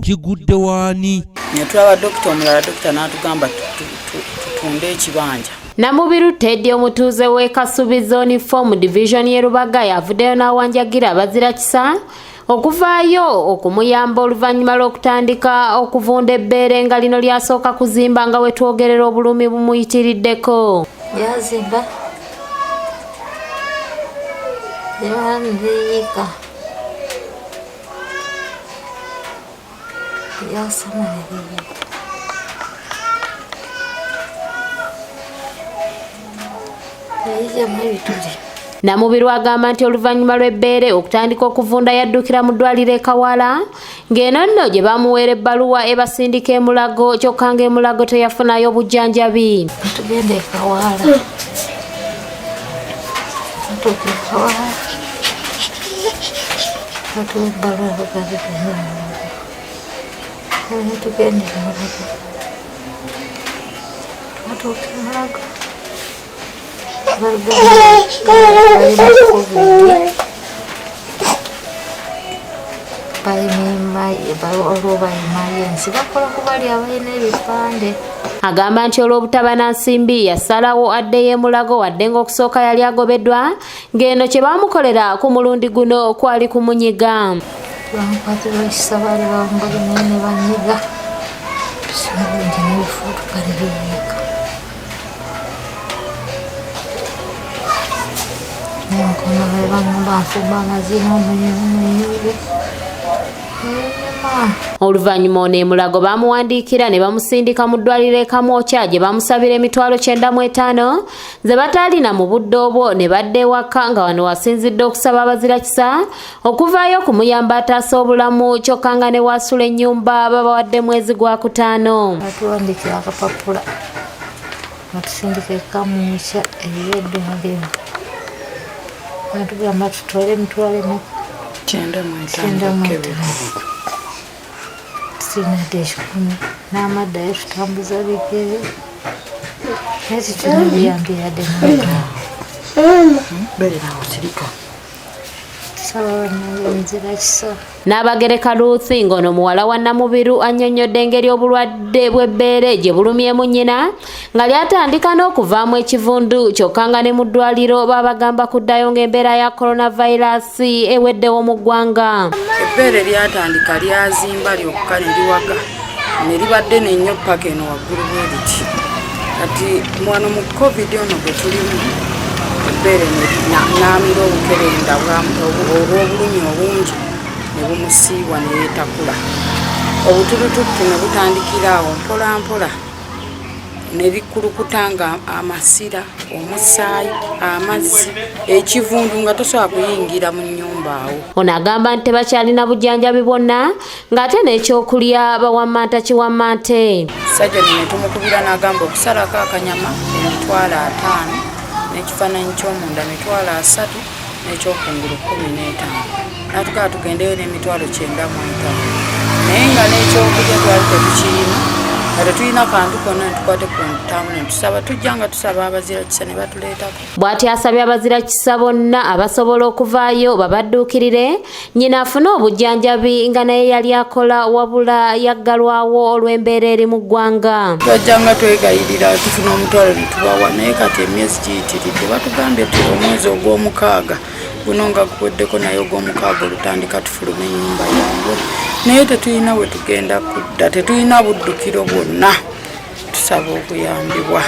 kigudde waani. Netulaba dokita omulala, dokita n'atugamba tutunde ekibanja. Namubiru Teddy omutuuze w'e Kasubi Zone Form Division y'e Rubaga yavuddeyo n'awanjagira abazira kisa okuvaayo okumuyamba oluvannyuma lw'okutandika okuvunda ebbeere nga lino lyasooka kuzimba nga we twogerera obulumi bumuyitiriddeko. Yazimba yawandiika yasamaliriye Namubiru agamba nti oluvannyuma lw'ebbeere okutandika okuvunda yaddukira mu ddwaliro e Kawala ng'eno nno gye bamuweera ebbaluwa ebasindika e Mulago kyokka ng'e Mulago teyafunayo bujjanjabi. Tugenda e Kawala tutuuka e Kawala batuwa ebbaluwa bagazi tugenda e Mulago batuuka e Mulago agamba nti olw'obutaba na nsimbi yasalawo addeyo e Mulago wadde ng'okusooka yali agobeddwa ng'eno kye baamukolera ku mulundi guno kwali kumunyiga. Bamukwatira ekisa baali bambalimye ne banyiga tusinabungi n'ebifu tukaliriyeeka n'enkono be bamumba nfumba amazina omuyuubi. Oluvannyuma ono e Mulago baamuwandiikira ne bamusindika mu ddwaliro e Kamwokya gye bamusabira emitwalo 95 ze bataalina mu budde obwo ne badda ewaka nga wano wasinzidde okusaba abazira kisa okuvaayo okumuyamba ataasa obulamu kyokka nga ne waasula ennyumba babawadde mwezi gwa Kutaano. Batuwandiikira akapapula batusindika e Kamwokya eby'eddwaliro batugamba tutwale emitwalo 95 sinadde 10 n'amaddayo tutambuza bigere naye titunabiyambira dde Naabagereka Ruth ng'ono muwala wa Namubiru annyonnyodde engeri obulwadde bw'ebbeere gye bulumyemu nnyina nga lyatandika n'okuvaamu ekivundu kyokka nga ne mu ddwaliro baabagamba kuddayo ng'embeera ya coronavirus eweddewo mu ggwanga. Ebbeere lyatandika lyazimba lyokka ne liwaga ne libadde n'ennyo paka eno waggulu bwe liti kati wano mu covid ono bwe tulimu ebbeere n'amira obukerenda olw'obulumi obungi ne bumusiiwa ne yeetakula. Obutulututtu ne butandikira awo mpola mpola ne bikulukuta nga amasira, omusaayi, amazzi, ekivundu nga tosobola kuyingira mu nnyumba awo. Ono agamba nti tebakyalina bujjanjabi bwonna ng'ate n'ekyokulya bawammanta kiwammante. Sajjani ne tumukubira n'agamba okusalako akanyama emitwalo 5 n'ekifaananyi ky'omunda emitwalo 3 n'ekyokungulu 15 n'atugaa tugendeyo n'emitwalo 95 naye nga n'ekyokulya twali tetukirina nga tetulina kantu konna netukwate ku ntaamu ne tusaba tujja nga tusaba abazira kisa ne batuleetako. Bw'ati asabye abazira kisa bonna abasobola okuvaayo babadduukirire nnyina afune obujjanjabi nga naye yali akola wabula yaggalwawo olw'embeera eri mu ggwanga. Twajjanga twegayirira tufuna omutwalo ne tubawa naye kati emyezi giyitiridde batugambye ti omwezi ogw'omukaaga guno nga guweddeko naye ogw'omukaaga olutandika tufuluma ennyumba yange naye tetulina we tugenda kudda tetulina buddukiro bwonna tusaba okuyambibwa.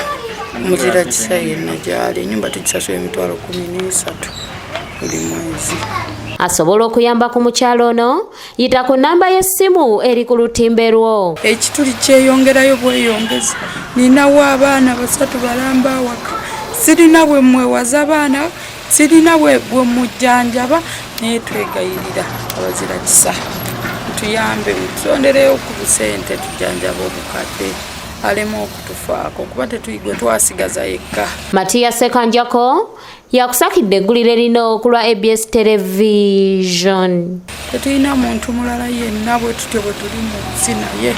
Omuzira kisa yenna gy'ali ennyumba tugisasula emitwalo 13 buli mwezi. Asobola okuyamba ku mukyalo ono yita ku nnamba y'essimu eri ku lutimbe lwo. Ekituli kyeyongerayo bweyongezi ninawo abaana 3 balamba awaka sirina bwe mwewaza abaana sirina bwe mujjanjaba naye twegayirira abazira kisa tuyambe tusondereyo ku busente tujjanjaba obukadde alema okutufaako kuba tetuyigwe twasigaza yekka. Matiya Sekanjako yakusakidde eggulire lino ku lwa ABS Television. Tetulina muntu mulala yenna bwe tutyo bwe tuli mu nsi naye